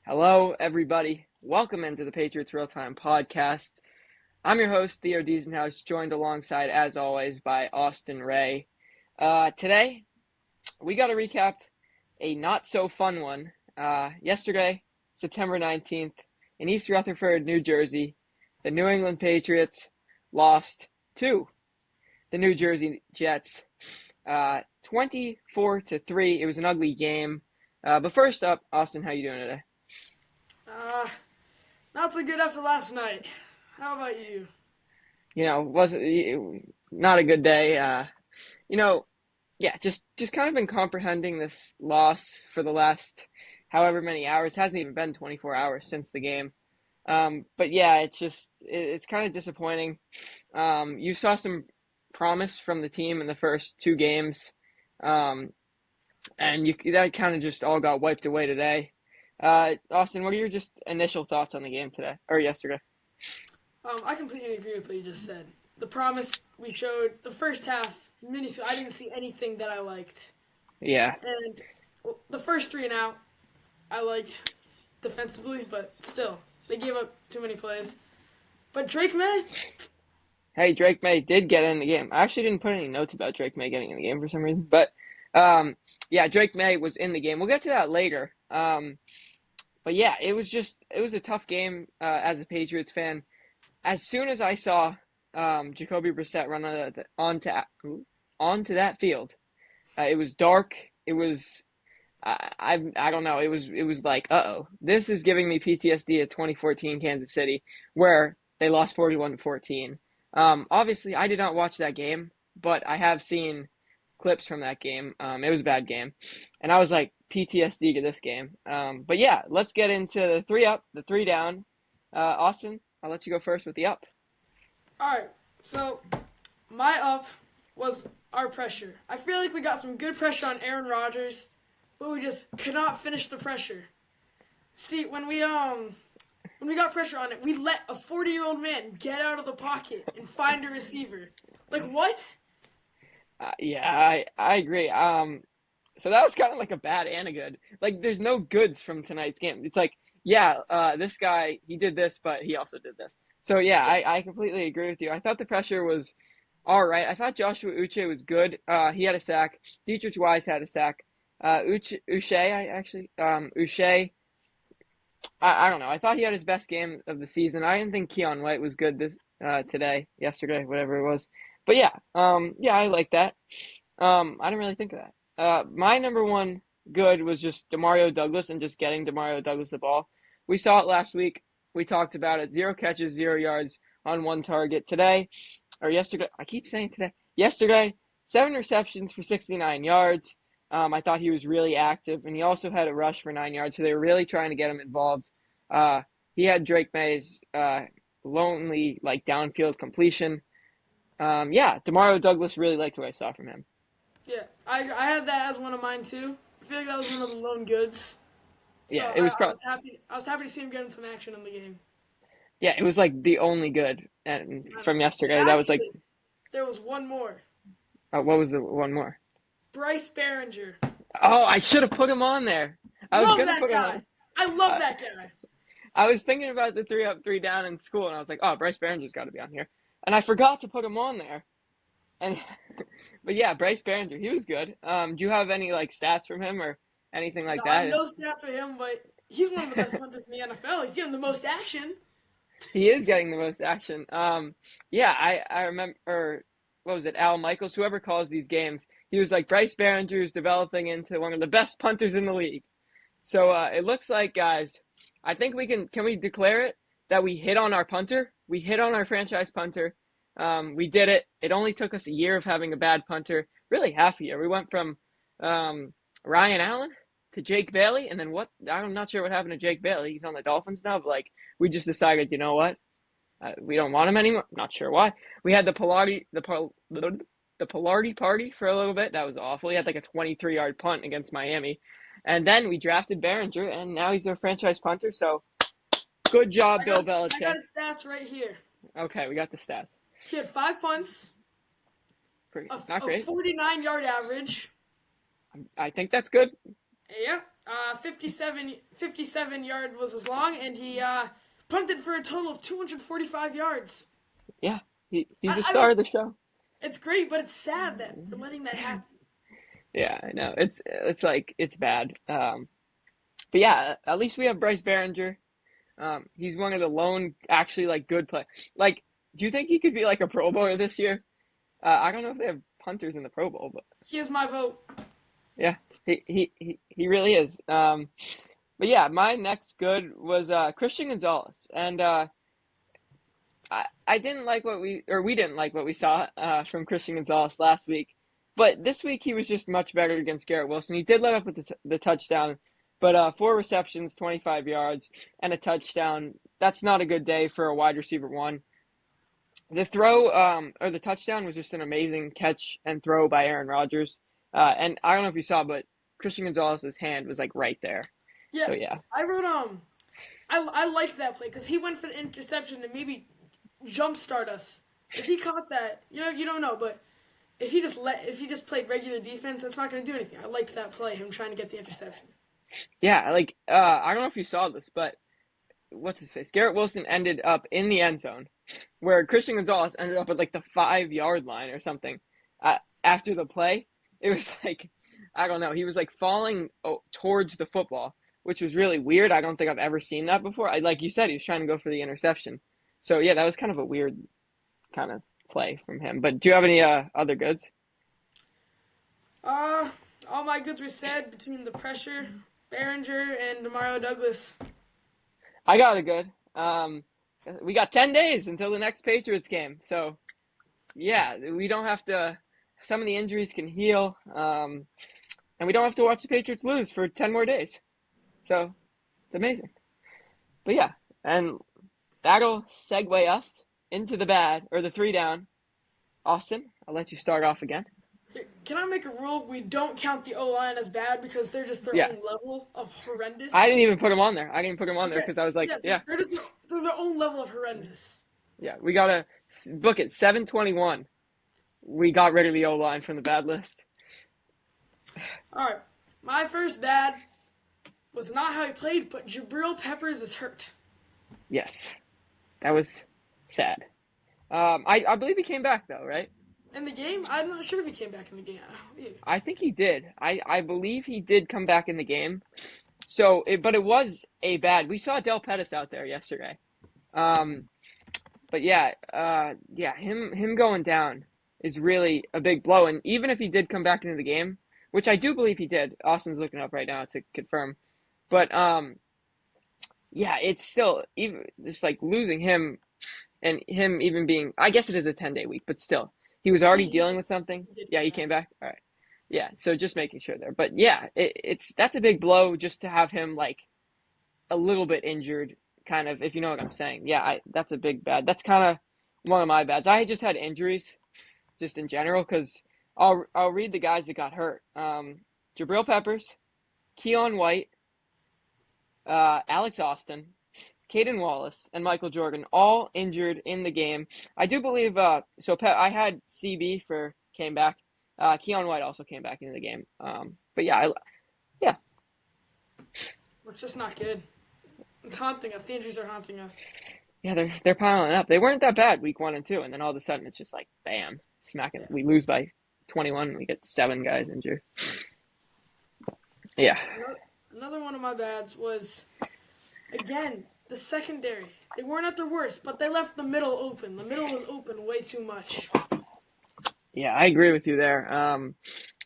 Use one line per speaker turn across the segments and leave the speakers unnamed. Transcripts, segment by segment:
Hello, everybody. Welcome into the Patriots Real Time Podcast. I'm your host, Theo Diesenhaus, joined alongside, as always, by Austin Ray. Today, we got to recap a not-so-fun one. Yesterday, September 19th, in East Rutherford, New Jersey, the New England Patriots lost to the New Jersey Jets, 24-3. It was an ugly game. But first up, Austin, how you doing today?
Uh, Not so good after last night. How about you?
Wasn't not a good day. You know, yeah, just kind of been comprehending this loss for the last however many hours. It hasn't even been 24 hours since the game. But yeah, it's kind of disappointing. You saw some promise from the team in the first two games, um, and that kind of just all got wiped away today. Austin, what are your just initial thoughts on the game today or yesterday?
I completely agree with what you just said. The promise we showed the first half minuscule. I didn't see anything that I liked,
Yeah,
and the first three and out I liked defensively, but still they gave up too many plays. But Drake May,
hey, Drake May did get in the game. I actually didn't put any notes about Drake May getting in the game for some reason, but um, yeah, Drake May was in the game. We'll get to that later. But yeah, it was a tough game as a Patriots fan. As soon as I saw Jacoby Brissett run onto that field, it was dark. It was I don't know. It was like this is giving me PTSD at 2014 Kansas City where they lost 41-14. Obviously, I did not watch that game, but I have seen clips from that game. It was a bad game, and I was like PTSD to this game. But yeah, let's get into the three up, the three down. Austin, I'll let you go first with the up.
all right. So my up was our pressure. I feel like we got some good pressure on Aaron Rodgers, but we just could not finish the pressure. See, when we got pressure on it, we let a 40-year-old man get out of the pocket and find a receiver. Like what?
Yeah, I agree. So that was kind of like a bad and a good. Like, there's no goods from tonight's game. It's like, yeah, this guy he did this, but he also did this. So yeah,
Yeah.
I completely agree with you. I thought the pressure was all right. I thought Joshua Uche was good. He had a sack. Dietrich Wise had a sack. Uche, I don't know. I thought he had his best game of the season. I didn't think Keon White was good this yesterday, whatever it was. But yeah, I like that. I didn't really think of that. My number one good was just Demario Douglas and just getting Demario Douglas the ball. We saw it last week. We talked about it. 0 catches, 0 yards on one target. Today, or yesterday, I keep saying today. Yesterday, 7 receptions for 69 yards. I thought he was really active, and he also had a rush for 9 yards. So they were really trying to get him involved. Uh, he had Drake May's lonely like downfield completion. Yeah, Demario Douglas really liked what I saw from him.
Yeah, I had that as one of mine too. I feel like that was one of the lone goods. So
Yeah,
I was happy. I was happy to see him getting some action in the game.
it was like the only good and from
But
yesterday. That was like,
actually, there was one more.
what was the one more?
Bryce Behringer.
Oh, I should have put him on there. I was
Love
gonna
that
put him on.
guy. I love
Uh,
that guy.
I was thinking about the three up, three down in school, and I was like, oh, Bryce Behringer's got to be on here, and I forgot to put him on there. And but yeah, Bryce Behringer, he was good. Do you have any like stats from him or anything
No,
like
I have
that?
no stats for him, but he's one of the best punters in the NFL. He's getting the most action.
He is getting the most action. Yeah, I remember, or what was it, Al Michaels, whoever calls these games, he was like Bryce Behringer is developing into one of the best punters in the league. So it looks like, guys, I think can we declare it that we hit on our punter? We hit on our franchise punter. We did it. It only took us a year of having a bad punter, really half a year. We went from Ryan Allen to Jake Bailey, and then what? I'm not sure what happened to Jake Bailey. He's on the Dolphins now, but like we just decided, you know what? We don't want him anymore. Not sure why. We had the Pilardi party for a little bit. That was awful. He had like a 23-yard punt against Miami. And then we drafted Behringer, and now he's our franchise punter. So good job, Bill
I got
Belichick.
his stats right here.
Okay, we got the stats.
He had 5 punts,
Pretty,
a,
not
a
great.
49-yard average.
I think that's good.
Yeah, 57 yard was his long, and he punted for a total of 245 yards.
Yeah, he's the
I
star
mean,
of the show.
it's great, but it's sad that we're letting that happen.
Yeah, I know. It's like it's bad. But yeah, at least we have Bryce Behringer. He's one of the lone actually like good play. Like, do you think he could be like a Pro Bowler this year? I don't know if they have punters in the Pro Bowl, but
He is my vote.
yeah, he really is. But yeah, my next good was Christian Gonzalez, and I didn't like we didn't like what we saw from Christian Gonzalez last week, but this week he was just much better against Garrett Wilson. He did let up with the touchdown, but 4 receptions, 25 yards, and a touchdown. That's not a good day for a wide receiver one. The throw or the touchdown was just an amazing catch and throw by Aaron Rodgers. And I don't know if you saw, but Christian Gonzalez's hand was like right there.
Yeah,
So yeah,
I wrote I liked that play because he went for the interception to maybe jumpstart us. If he caught that, you don't know, but if he just played regular defense, that's not going to do anything. I liked that play, him trying to get the interception.
yeah. Like I don't know if you saw this, but what's his face? Garrett Wilson ended up in the end zone, where Christian Gonzalez ended up at like the 5 yard line or something. After the play, it was like I don't know. He was like falling towards the football, which was really weird. I don't think I've ever seen that before. Like you said, he was trying to go for the interception. So yeah, that was kind of a weird kind of play from him. But do you have any other goods?
Uh, all my goods were said between the pressure, Behringer, and Demario Douglas.
I got a good. We got 10 days until the next Patriots game, so yeah, we don't have to. Some of the injuries can heal, and we don't have to watch the Patriots lose for 10 more days. So it's amazing. But yeah, and that'll segue us into the bad or the three down. Austin, I'll let you start off again.
Can I make a rule? We don't count the O line as bad because they're just their
Yeah,
own level of
I
horrendous.
didn't even put him on there. I didn't put him on there
Okay,
because I was like,
yeah,
yeah,
they're just they're their own level of horrendous.
yeah, we gotta book it. 7:21. We got rid of the O line from the bad list.
All right, my first bad was not how he played, but Jabril Peppers is hurt
Yes, that was sad. I believe he came back though, right?
in the game. I'm not sure if he came back in the game.
I think he did. I believe he did come back in the game. So, but it was a bad. We saw Del Pettis out there yesterday. Um, but yeah, yeah, him going down is really a big blow. And even if he did come back into the game, which I do believe he did, Austin's looking up right now to confirm. But yeah, it's still even just like losing him and him even being. I guess it is a 10-day week, but still, he was already dealing with something.
He did
Yeah,
come
he
back.
came back. All right. Yeah, so just making sure there. But yeah, it's that's a big blow just to have him like a little bit injured, kind of, if you know what I'm saying. Yeah, that's a big bad. That's kind of one of my bads. I just had injuries just in general because I'll read the guys that got hurt. Jabril Peppers, Keon White, Alex Austin, Caden Wallace, and Michael Jordan all injured in the game. I do believe. I had CB for came back. Keon White also came back into the game. But yeah, yeah,
It's just not good. It's haunting us. The injuries are haunting us.
yeah, they're piling up. They weren't that bad week 1 and 2, and then all of a sudden it's just like bam, smacking.
Yeah.
We lose by 21. And we get 7 guys injured. Yeah,
Another one of my bads was, again, the secondary. They weren't at their worst, but they left the middle open. The middle was open way too much.
yeah, I agree with you there.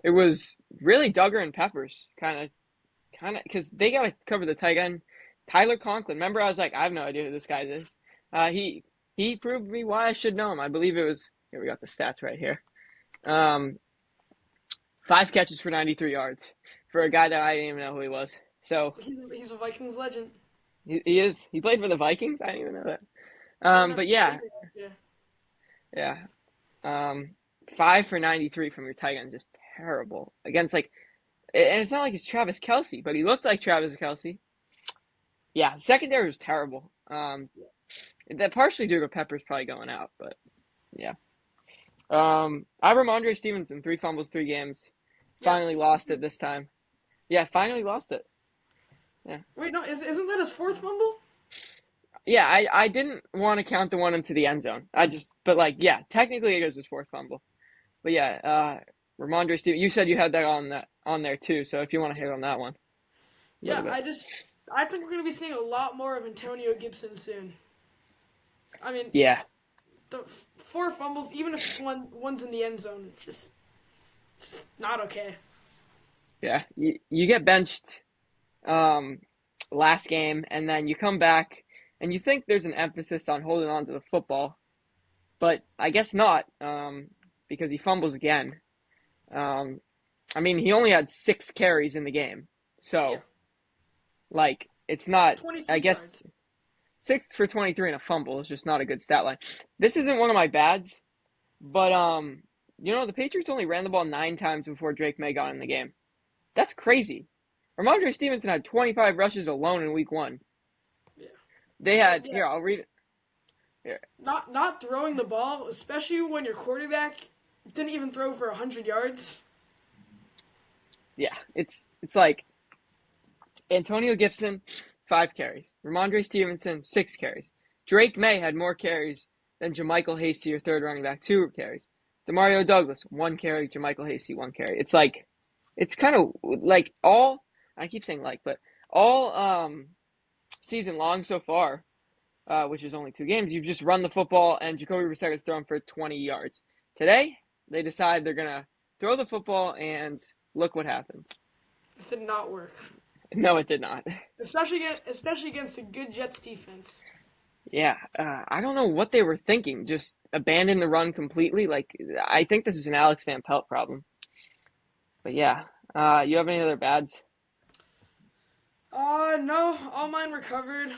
It was really Duggar and Peppers, because they got to cover the tight end. Tyler Conklin. Remember, I was like, I have no idea who this guy is. He proved me why I should know him. I believe it was. Here we got the stats right here. 5 catches for 93 yards for a guy that I didn't even know who he was. So
He's a Vikings legend.
he is. He played for the Vikings. I didn't even know that. But
NFL
yeah,
Eagles, yeah.
yeah. 5 for 93 from your tight end, just terrible against like. And it's not like it's Travis Kelce, but he looked like Travis Kelce. Yeah, secondary was terrible. That partially due to Peppers probably going out, but yeah. I Ramondre Stevenson, 3 fumbles, 3 games.
Yeah.
Finally lost it this time. Yeah, finally lost it. Yeah.
Wait, no, isn't that his fourth fumble?
Yeah, I didn't want to count the one into the end zone. But like, yeah, technically it was his fourth fumble. But yeah, Ramondre Stevenson, you said you had that on there too. So if you want to hit on that one a
Yeah,
little bit.
I think we're gonna be seeing a lot more of Antonio Gibson soon. I mean,
Yeah,
the four fumbles, even if it's one's in the end zone, it's just not okay.
yeah. You get benched um last game, and then you come back, and you think there's an emphasis on holding on to the football, but I guess not, because he fumbles again. Um, I mean, he only had 6 carries in the game,
Yeah,
so like it's not. I
22
guess
yards.
6 for 23 and a fumble is just not a good stat line. This isn't one of my bads, but the Patriots only ran the ball 9 times before Drake May got in the game. That's crazy. Ramondre Stevenson had 25 rushes alone in week 1.
Yeah,
They
but
had
yeah,
here. I'll read it. Here.
not throwing the ball, especially when your quarterback didn't even throw for 100 yards.
Yeah, it's like Antonio Gibson, 5 carries. Ramondre Stevenson, 6 carries. Drake May had more carries than JaMychal Hasty, your third running back, 2 carries. Demario Douglas, 1 carry. JaMychal Hasty, 1 carry. It's like, it's kind of like all. I keep saying like, but all season long so far, which is only 2 games. You've just run the football, and Jacoby Brissett has thrown for 20 yards. Today, they decide they're gonna throw the football, and look what happened.
It did not work,
No, it did not.
especially against a good Jets defense.
Yeah, I don't know what they were thinking. Just abandon the run completely. Like, I think this is an Alex Van Pelt problem. But yeah, you have any other bads?
No, all mine recovered.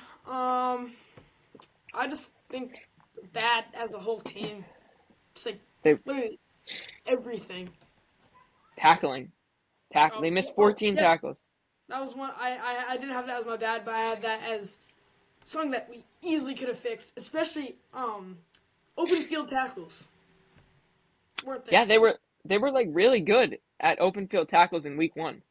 I just think bad as a whole team. It's like
They
literally everything.
tackling, They missed
Oh
14
yes,
tackles.
that was one. I didn't have that as my bad, but I had that as something that we easily could have fixed, especially open field tackles weren't
Yeah,
there.
they were like really good at open field tackles in week 1,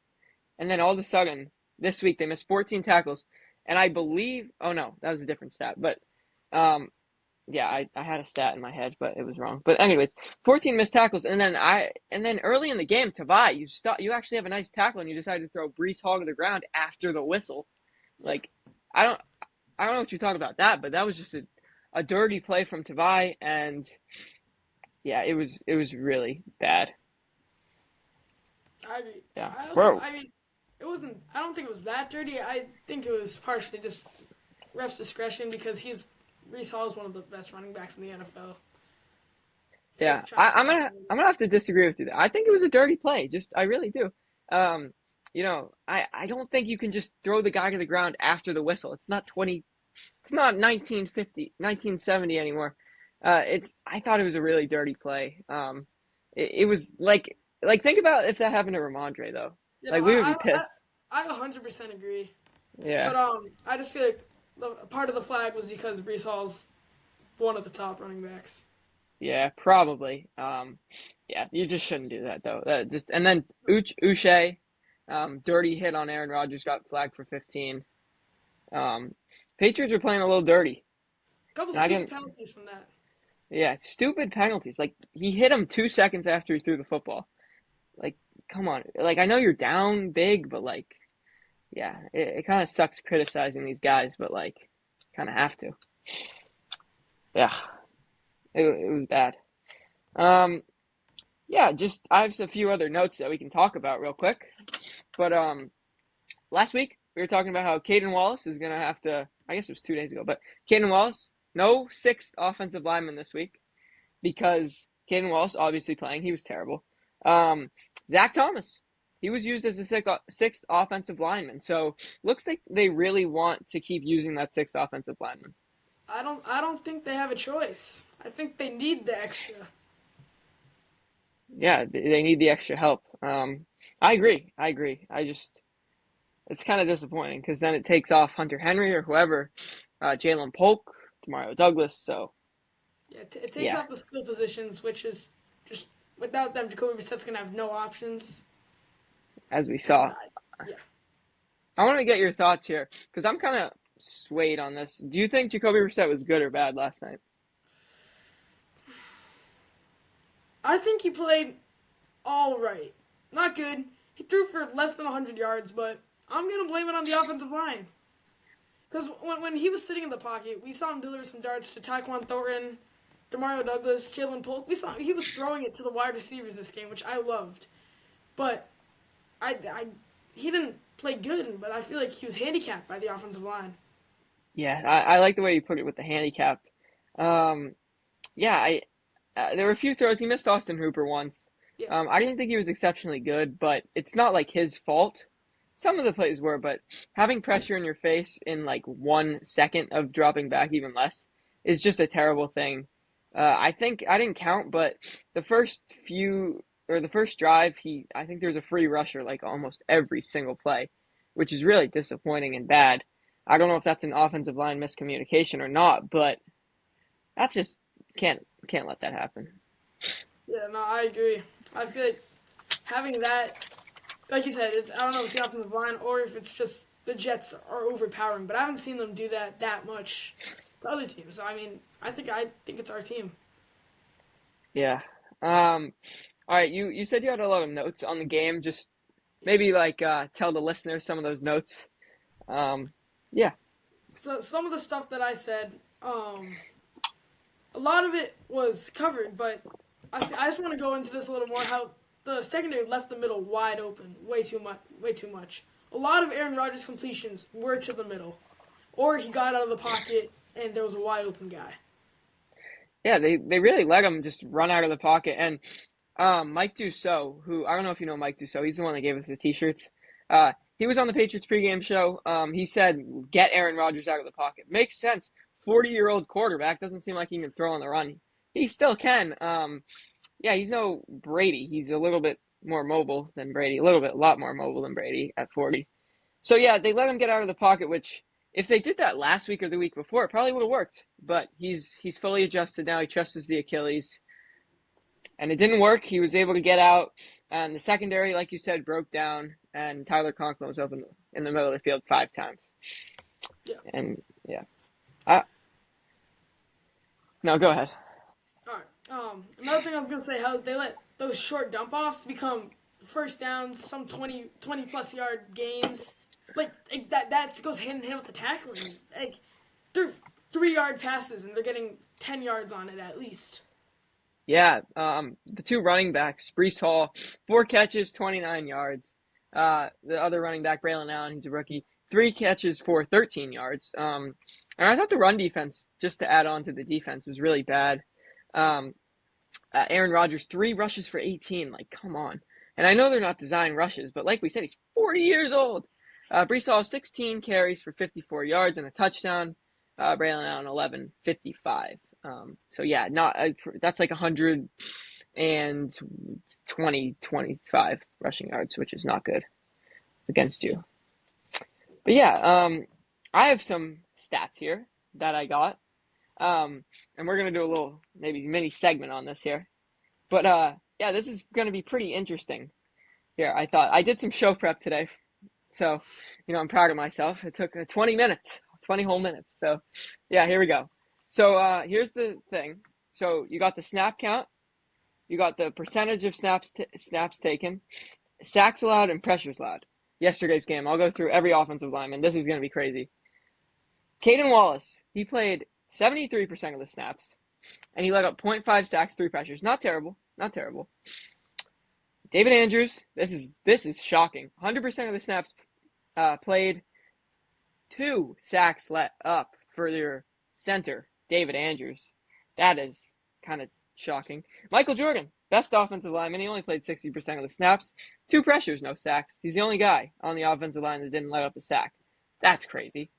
and then all of a sudden this week they missed 14 tackles, and I believe. Oh no, that was a different stat. But um, yeah, I had a stat in my head, but it was wrong. But anyways, 14 missed tackles, and then early in the game, Tavai, you actually have a nice tackle, and you decide to throw Brees Hall to the ground after the whistle.
Yeah,
Like, I don't I don't know what you thought about that, but that was just a dirty play from Tavai, and yeah, it was really bad.
I agree.
Yeah,
I
bro.
mean, it wasn't. I don't think it was that dirty. I think it was partially just ref's discretion because Reese Hall is one of the best running backs in the NFL.
Yeah,
Fifth try.
I'm gonna have to disagree with you there. I think it was a dirty play. Just I really do. Um, I don't think you can just throw the guy to the ground after the whistle. It's not 1950, 1970 anymore. I thought it was a really dirty play. It was like think about if that happened to Ramondre though.
You know,
Like we would be pissed.
I 100% agree.
Yeah,
But I just feel like part of the flag was because Brees Hall's one of the top running backs.
yeah, probably. Yeah, you just shouldn't do that though. And then Uche, dirty hit on Aaron Rodgers got flagged for 15. Um, Patriots are playing a little dirty.
A couple
And I
stupid
can,
penalties from that.
yeah, stupid penalties. Like he hit him 2 seconds after he threw the football. Like, come on. Like I know you're down big, but like, yeah, it kind of sucks criticizing these guys, but like, kind of have to. Yeah, it was bad. Um, yeah, just I have a few other notes that we can talk about real quick. But last week we were talking about how Caden Wallace is gonna have to. I guess it was 2 days ago, but Caden Wallace, no sixth offensive lineman this week because Caden Wallace obviously playing. He was terrible. Um, Zach Thomas, he was used as a sixth offensive lineman. So looks like they really want to keep using that sixth offensive lineman.
I don't think they have a choice. I think they need the extra.
Yeah, they need the extra help. I agree. I agree. It's kind of disappointing because then it takes off Hunter Henry or whoever, Jalen Polk, Demario Douglas. So
Yeah, it takes
yeah,
off the skill positions, which is just without them, Jacoby Brissett's gonna have no options.
as we
And
saw.
yeah,
I want to get your thoughts here because I'm kind of swayed on this. Do you think Jacoby Brissett was good or bad last night?
I think he played all right. Not good. He threw for less than 100 yards, but I'm going to blame it on the offensive line. Because when he was sitting in the pocket, we saw him deliver some darts to Tyquan Thornton, Demario Douglas, Jalen Polk. We saw he was throwing it to the wide receivers this game, which I loved. But he didn't play good, but I feel like he was handicapped by the offensive line.
Yeah, I like the way you put it with the handicap. Um, yeah, there were a few throws he missed. Austin Hooper once.
Yeah.
I didn't think he was exceptionally good, but it's not like his fault. Some of the plays were, but having pressure in your face in like 1 second of dropping back even less is just a terrible thing. I think I didn't count, but the first few or the first drive, I think there was a free rusher like almost every single play, which is really disappointing and bad. I don't know if that's an offensive line miscommunication or not, but that's just can't let that happen.
Yeah, no, I agree. I feel like having that, like you said, I don't know if it's the offensive line or if it's just the Jets are overpowering, but I haven't seen them do that much to other teams. So I mean, I think it's our team.
Yeah. All right, you said you had a lot of notes on the game. Just maybe
Yes.
like tell the listeners some of those notes. Um, yeah.
So some of the stuff that I said, a lot of it was covered, but I just want to go into this a little more. How the secondary left the middle wide open, way too much, way too much. A lot of Aaron Rodgers' completions were to the middle, or he got out of the pocket and there was a wide open guy.
Yeah, they really let him just run out of the pocket. And Mike Dussault, who I don't know if you know Mike Dussault, he's the one that gave us the t-shirts. He was on the Patriots pregame show. He said, "Get Aaron Rodgers out of the pocket." Makes sense. 40-year-old quarterback doesn't seem like he can throw on the run. He still can. Yeah, he's no Brady. He's a little bit more mobile than Brady. A lot more mobile than Brady at 40. So yeah, they let him get out of the pocket, which if they did that last week or the week before, it probably would have worked. But he's fully adjusted now. He trusts the Achilles, and it didn't work. He was able to get out, and the secondary, like you said, broke down, and Tyler Conklin was open in the middle of the field 5 times.
Yeah.
And yeah, uh, no, go ahead.
All right. Another thing I was gonna say, how they let those short dump offs become first downs, some 20 plus yard gains. Like that goes hand in hand with the tackling. Like they're 3 yard passes and they're getting 10 yards on it at least.
Yeah, the two running backs, Brees Hall, 4 catches, 29 yards. The other running back, Braylon Allen, he's a rookie, 3 catches for 13 yards. And I thought the run defense, just to add on to the defense, was really bad. Um, Aaron Rodgers, 3 rushes for 18. Like, come on. And I know they're not design rushes, but like we said, he's 40 years old. Brees Hall, 16 carries for 54 yards and a touchdown. Braylon Allen, 11, 55. So yeah, not that's like 120, 25 rushing yards, which is not good against you. But yeah, I have some stats here that I got. And we're gonna do a little maybe mini segment on this here. But yeah, this is gonna be pretty interesting. Here, I thought I did some show prep today, so I'm proud of myself. It took 20 minutes, 20 whole minutes. So yeah, here we go. So here's the thing. So you got the snap count, you got the percentage of snaps taken, sacks allowed, and pressures allowed. Yesterday's game, I'll go through every offensive lineman. This is gonna be crazy. Caden Wallace, he played 73% of the snaps, and he let up zero point 0.5 sacks, 3 pressures. Not terrible, not terrible. David Andrews, this is shocking. 100% of the snaps played, 2 sacks let up for your center, David Andrews. That is kind of shocking. Michael Jordan, best offensive lineman. He only played 60% of the snaps. 2 pressures, no sacks. He's the only guy on the offensive line that didn't let up a sack. That's crazy.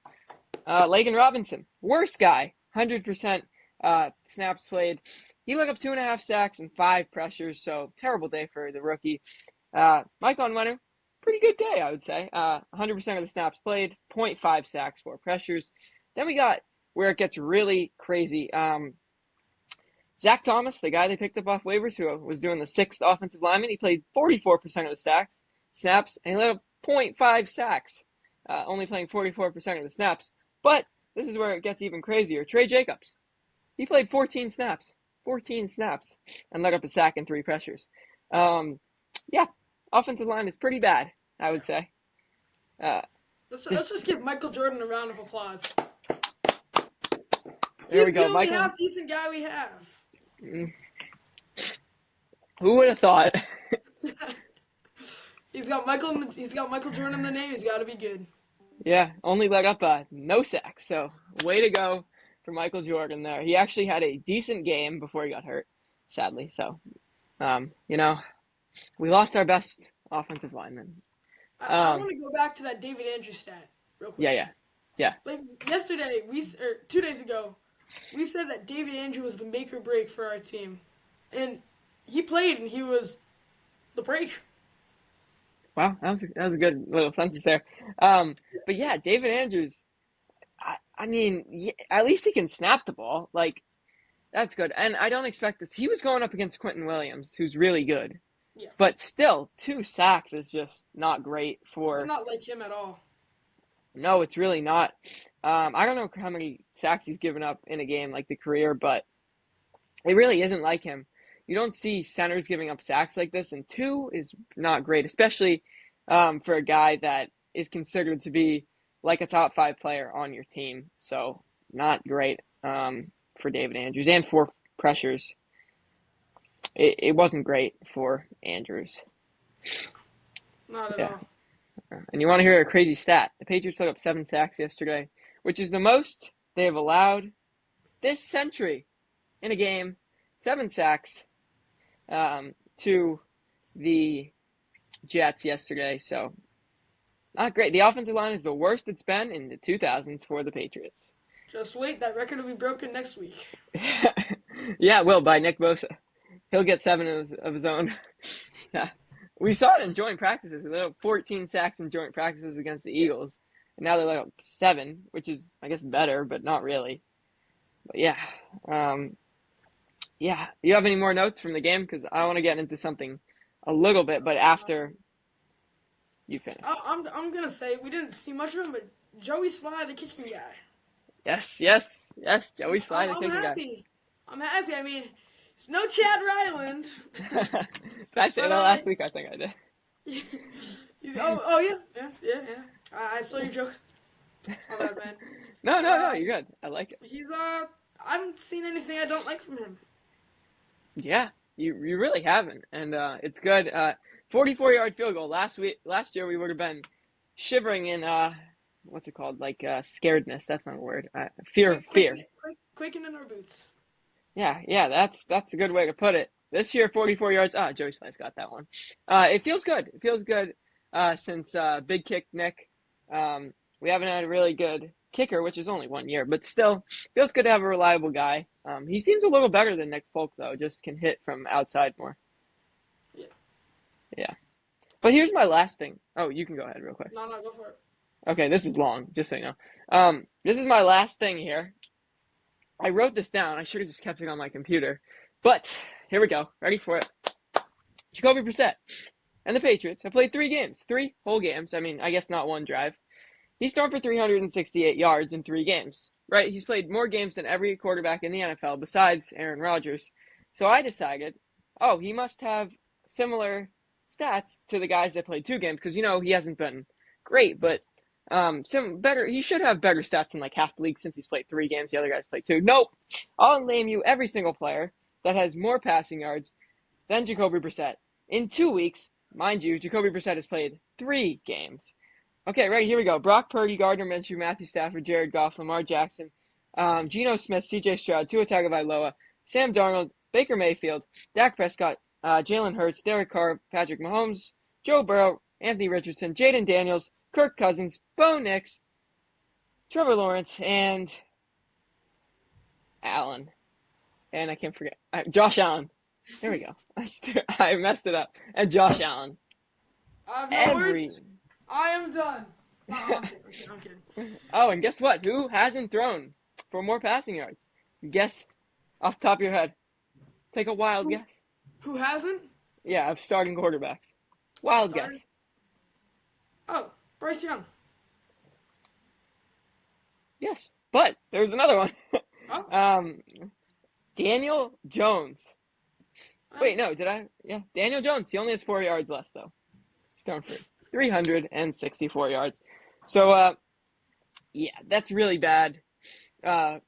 Lagan Robinson, worst guy. 100% snaps played. He let up 2.5 sacks and 5 pressures, so terrible day for the rookie. Mike Onwenu, pretty good day, I would say. 100% of the snaps played, 0.5 sacks, 4 pressures. Then we got where it gets really crazy. Zach Thomas, the guy they picked up off waivers, who was doing the 6th offensive lineman, he played 44% of the snaps, and he let up 0.5 sacks. only playing 44% of the snaps. But this is where it gets even crazier. Trey Jacobs, he played 14 snaps, and let up a sack and 3 pressures. Um, yeah, offensive line is pretty bad, I would say. Uh,
Let's
just
just give Michael Jordan a round of applause.
There
He's
we
the
go,
only
Michael.
half decent guy we have.
Mm, who would have thought?
He's got Michael Jordan in the name. He's got to be good.
Yeah, only let up no sacks. So way to go for Michael Jordan there. He actually had a decent game before he got hurt, sadly. So, you know, we lost our best offensive lineman.
I
Um,
want to go back to that David Andrews stat real
yeah,
quick.
yeah, yeah.
Like yesterday, or 2 days ago, we said that David Andrews was the make or break for our team, and he played and he was the break.
Wow, that was a good little sentence there. But yeah, David Andrews. I mean, yeah, at least he can snap the ball. Like that's good. And I don't expect this. He was going up against Quentin Williams, who's really good.
Yeah,
But still, 2 sacks is just not great
it's
for.
not like him at all.
No, it's really not. I don't know how many sacks he's given up in a game like the career, but it really isn't like him. You don't see centers giving up sacks like this, and 2 is not great, especially for a guy that is considered to be like a top 5 player on your team. So not great for David Andrews, and 4 pressures. It wasn't great for Andrews.
Not at
Yeah.
all.
And you want to hear a crazy stat? The Patriots let up 7 sacks yesterday, which is the most they have allowed this century in a game. 7 sacks to the Jets yesterday. So not great. The offensive line is the worst it's been in the 2000s for the Patriots.
Just wait, that record will be broken next week.
Yeah, it will by Nick Bosa. He'll get 7 of his own. Yeah. We saw it in joint practices. They let up 14 sacks in joint practices against the
Yeah.
Eagles. And now they let up 7, which is, I guess, better, but not really. But yeah. Yeah. Do you have any more notes from the game? Because I want to get into something a little bit, but after you finish.
I'm gonna say we didn't see much of him, but Joey Sly, the kicking guy.
Yes, yes, yes. Joey Sly, the
I'm
kicking guy.
happy. I'm happy. I mean, it's no Chad Ryland,
Did I say
but
that last week? I think I did.
oh yeah. I saw your joke. It's my bad, man.
No,
But
no, no. You're good. I like it.
he's I haven't seen anything I don't like from him.
Yeah, you really haven't, and it's good. 44-yard field goal. Last year we would have been shivering in what's it called? Like scaredness. That's not a word. Fear.
Quaking in our boots.
Yeah. That's a good way to put it. This year, 44 yards. Joey Sly's got that one. It feels good. It feels good since Big Kick Nick. We haven't had a really good kicker, which is only 1 year, but still feels good to have a reliable guy. He seems a little better than Nick Folk though. Just can hit from outside more.
Yeah.
Yeah. But here's my last thing. Oh, you can go ahead real quick.
No, go for it.
Okay, this is long, just so you know. This is my last thing here. I wrote this down. I should have just kept it on my computer. But here we go. Ready for it. Jacoby Brissett and the Patriots have played 3 games, 3 whole games. I mean, I guess not one drive. He's thrown for 368 yards in 3 games, right? He's played more games than every quarterback in the NFL besides Aaron Rodgers. So I decided, he must have similar stats to the guys that played 2 games because, he hasn't been great, but he should have better stats in like half the league since he's played 3 games. The other guys played 2. Nope. I'll name you every single player that has more passing yards than Jacoby Brissett. In 2 weeks, mind you, Jacoby Brissett has played 3 games. Okay, right, here we go. Brock Purdy, Gardner Minshew, Matthew Stafford, Jared Goff, Lamar Jackson, Geno Smith, C.J. Stroud, Tua Tagovailoa, Sam Darnold, Baker Mayfield, Dak Prescott, Jalen Hurts, Derek Carr, Patrick Mahomes, Joe Burrow, Anthony Richardson, Jaden Daniels, Kirk Cousins, Bo Nix, Trevor Lawrence, and Allen. And I can't forget. Josh Allen. There we go. I messed it up. And Josh Allen.
I have no words. I am done. No, I'm kidding.
Oh, and guess what? Who hasn't thrown for more passing yards? Guess off the top of your head. Take a wild guess.
Who hasn't?
Yeah, of starting quarterbacks. Wild guess.
Oh, Bryce Young.
Yes, but there's another one.
Oh,
um, Daniel Jones.
well,
Wait, no, did I? Yeah, Daniel Jones. He only has 4 yards left though. He's thrown for 364 yards. So, yeah, that's really bad. Uh,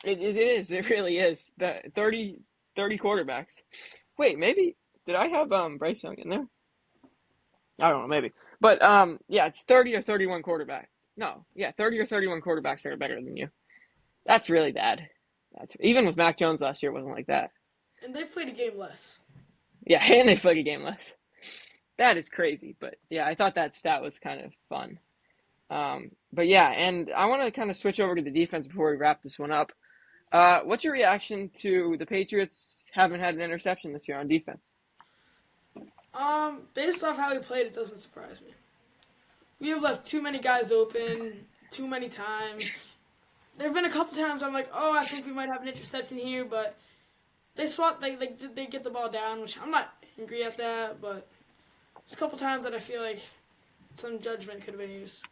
it is. It really is. The 30 quarterbacks. Wait, maybe did I have Bryce Young in there? I don't know, maybe. But yeah, it's 30 or 31 quarterback. No, yeah, 30 or 31 quarterbacks that are better than you. That's really bad. That's even with Mac Jones last year, it wasn't like that.
and they've played a game less.
Yeah, and they played a game less. That is crazy. But yeah, I thought that stat was kind of fun. But yeah, and I want to kind of switch over to the defense before we wrap this one up. What's your reaction to the Patriots haven't had an interception this year on defense?
Based off how he played, it doesn't surprise me. We have left too many guys open too many times. There have been a couple times I'm like, oh, I think we might have an interception here, but they swat, they get the ball down, which I'm not angry at that, but it's a couple times that I feel like some judgment could have been used.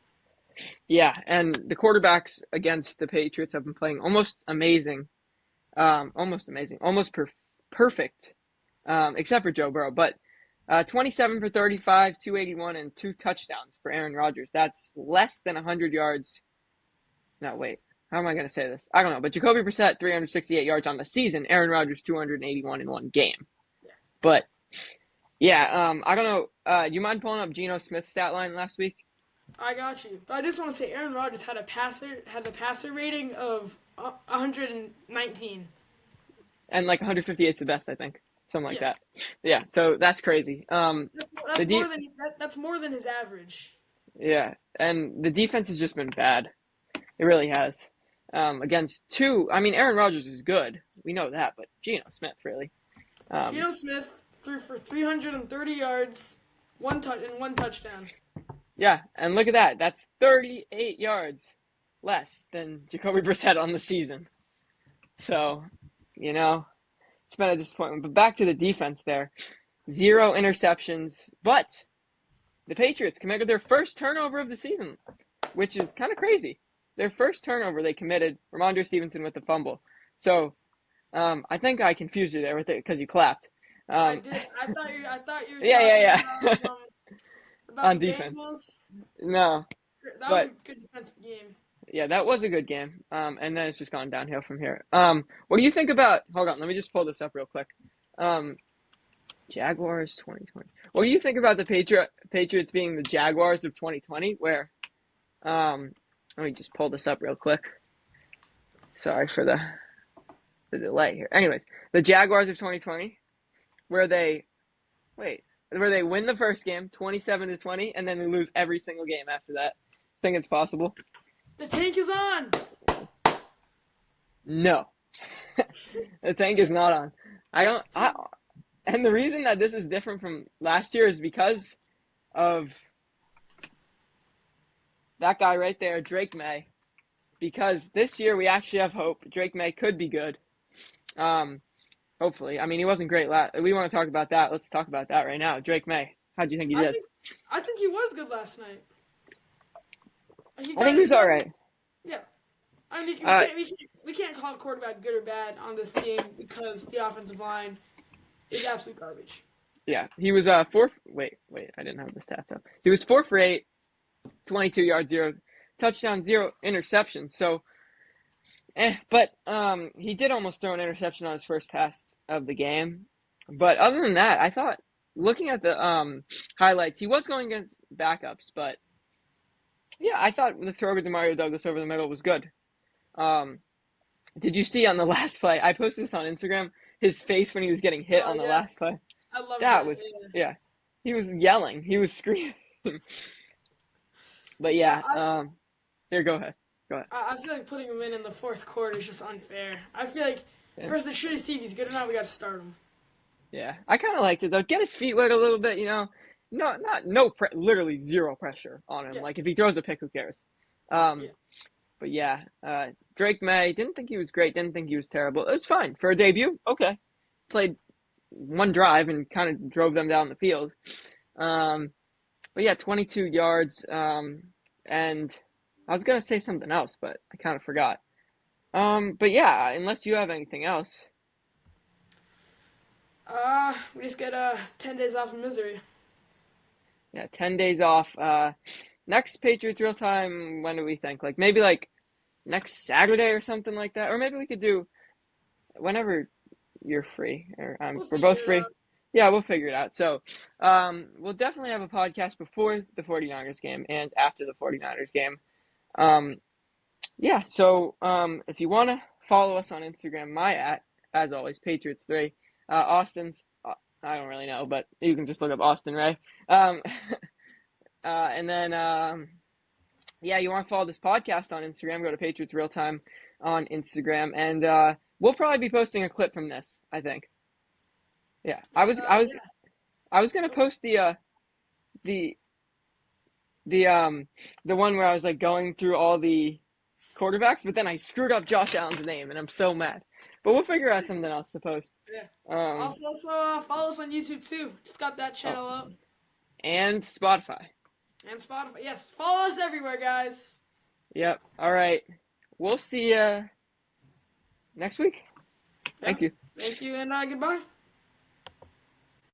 Yeah, and the quarterbacks against the Patriots have been playing almost amazing, perfect, except for Joe Burrow. But 27 for 35, 281, and 2 touchdowns for Aaron Rodgers. That's less than 100 yards. No, wait. How am I going to say this? I don't know. But Jacoby Brissett, 368 yards on the season. Aaron Rodgers, 281 in one game. But, yeah, I don't know. Do you mind pulling up Geno Smith's stat line last week?
I got you, but I just want to say Aaron Rodgers had a passer rating of 119.
And like 158 is the best, I think. Something like
Yeah,
that. Yeah, so that's crazy. The
that's
deep,
that's more than his average.
yeah, and the defense has just been bad. It really has. Against two, I mean, Aaron Rodgers is good. We know that, but Geno Smith really. Um,
Geno Smith threw for 330 yards, one touchdown.
yeah, and look at that. That's 38 yards less than Jacoby Brissett on the season. So, you know, it's been a disappointment. But back to the defense there. 0 interceptions, but the Patriots committed their first turnover of the season, which is kind of crazy. Their first turnover they committed, Ramondre Stevenson with the fumble. So I think I confused you there with it because you clapped.
I
Um,
did. I thought you were
yeah,
talking
yeah, yeah.
about
On
the
defense.
Bengals.
No,
That was a
but
good defensive game.
yeah, that was a good game. And then it's just gone downhill from here. What do you think about? Hold on, let me just pull this up real quick. Um, Jaguars 2020. What do you think about the Patriots being the Jaguars of 2020? Where, let me just pull this up real quick. Sorry for the delay here. Anyways, the Jaguars of 2020, where they where they win the first game 27-20, and then they lose every single game after that. Think it's possible?
The tank is on.
No, the tank is not on. I don't. And the reason that this is different from last year is because of that guy right there, Drake May. Because this year we actually have hope. Drake May could be good. Um, Hopefully. I mean, he wasn't great last. We want to talk about that. Let's talk about that right now. Drake May. How do you think he
I
did?
think I think he was good last night.
I think he was all right.
Yeah. I mean,
Uh,
we can't call a quarterback good or bad on this team because the offensive line is absolute garbage.
yeah, he was four. Wait, I didn't have the stats up. He was 4 for 8, 22 yards, 0 touchdown, 0 interceptions. So, but he did almost throw an interception on his first pass of the game. But other than that, I thought looking at the highlights, he was going against backups. But yeah, I thought the throw to Mario Douglas over the middle was good. Um, did you see on the last play? I posted this on Instagram. His face when he was getting hit
Oh
on the last
yes,
play.
I love
That
that.
was
Yeah.
yeah. He was yelling. He was screaming. But
Yeah,
yeah. Here, go ahead. Go ahead.
I feel like putting him in the fourth quarter is just unfair. I feel like
Yeah.
first they should see if he's good or not. We got to start him.
Yeah. I kind of liked it though. Get his feet wet a little bit. You know. No, not no. Literally zero pressure on him.
Yeah,
Like if he throws a pick, who cares? Um.
yeah.
But yeah. Drake May didn't think he was great. Didn't think he was terrible. It was fine for a debut. Okay. Played one drive and kind of drove them down the field. But yeah, 22 yards. And I was gonna say something else, but I kind of forgot. But yeah, unless you have anything else.
We just get 10 days off of misery.
Yeah, 10 days off. Next Patriots real time, when do we think? Like maybe like next Saturday or something like that. Or maybe we could do whenever you're free or
We'll
we're
figure
both
it
free.
out.
Yeah, we'll figure it out. So, we'll definitely have a podcast before the 49ers game and after the 49ers game. Um, yeah, so if you want to follow us on Instagram, my at, as always, Patriots3. Austin's, I don't really know, but you can just look up Austin Ray. Um, and then, yeah, you want to follow this podcast on Instagram, go to Patriots Real Time on Instagram, and we'll probably be posting a clip from this, I think. Yeah, I
And
was, I was,
yeah,
I was gonna post the the um the one where I was like going through all the quarterbacks, but then I screwed up Josh Allen's name, and I'm so mad. But we'll figure out something else to post.
yeah.
Um,
Also, follow us on YouTube too. Just got that
oh,
channel up.
and Spotify.
And Spotify. Yes, follow us everywhere, guys.
Yep. All right. We'll see you next week.
Yeah.
Thank you.
Thank you and goodbye.